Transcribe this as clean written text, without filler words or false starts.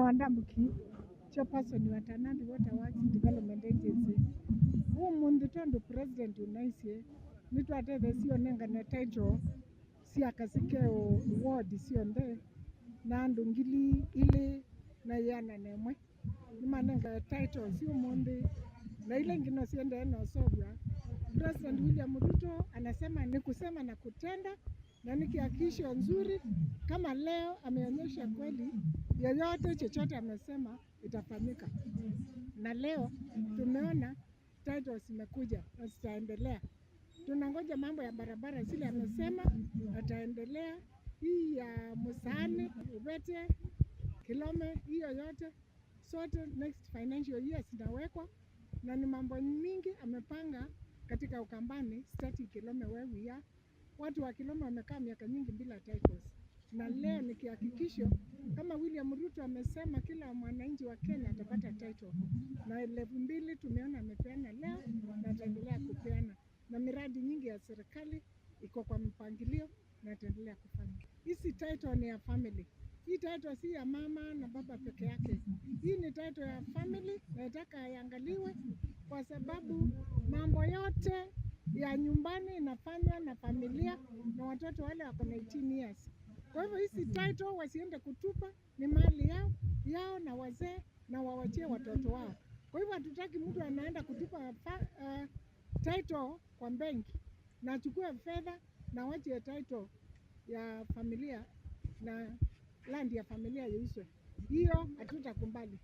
Wandambuki, chairperson wa Tanandi Water Works Development Agency. Mundu tondu president unaisie nitwatete sio nengane title cia kasike o ward cionthe na andu ngili ili na yana nemwe nimanenga title sio mundu na ile ngino siende no sobwa. President William Ruto anasema ni kusema na kutenda na ni kiakisho nzuri. Kama leo ameonyesha kweli yoyote chochote amesema itafanyika, na leo tumeona titles zimekuja na zitaendelea. Tunangoja mambo ya barabara zile amesema ataendelea, hii ya Musani, Ubete, Kilome, hiyo yote sote next financial year zinawekwa, na ni mambo mingi amepanga katika Ukambani starting Kilome where we are. Watu wa Kilome wamekaa miaka nyingi bila titles, na leo ni kihakikisho kama William Ruto amesema kila mwananchi wa Kenya atapata title, na 2,000 tumeona amepeana leo na ataendelea kupeana, na miradi nyingi ya serikali iko kwa mpangilio na ataendelea kufanya. Hizi title ni ya family. Hii title si ya mama na baba peke yake. Hii ni title ya family na nataka iangaliwe kwa sababu mambo yote ya nyumbani inafanywa na familia na watoto wale wako na 18 years. Kwa hivyo hizi title wasiende kutupa, ni mali yao na wazee na wawachie watoto wao. Kwa hivyo hatutaki mtu anaenda kutupa title kwa benki na achukue fedha na wache title ya familia na land ya familia iuzwe. Hiyo hatutakubali.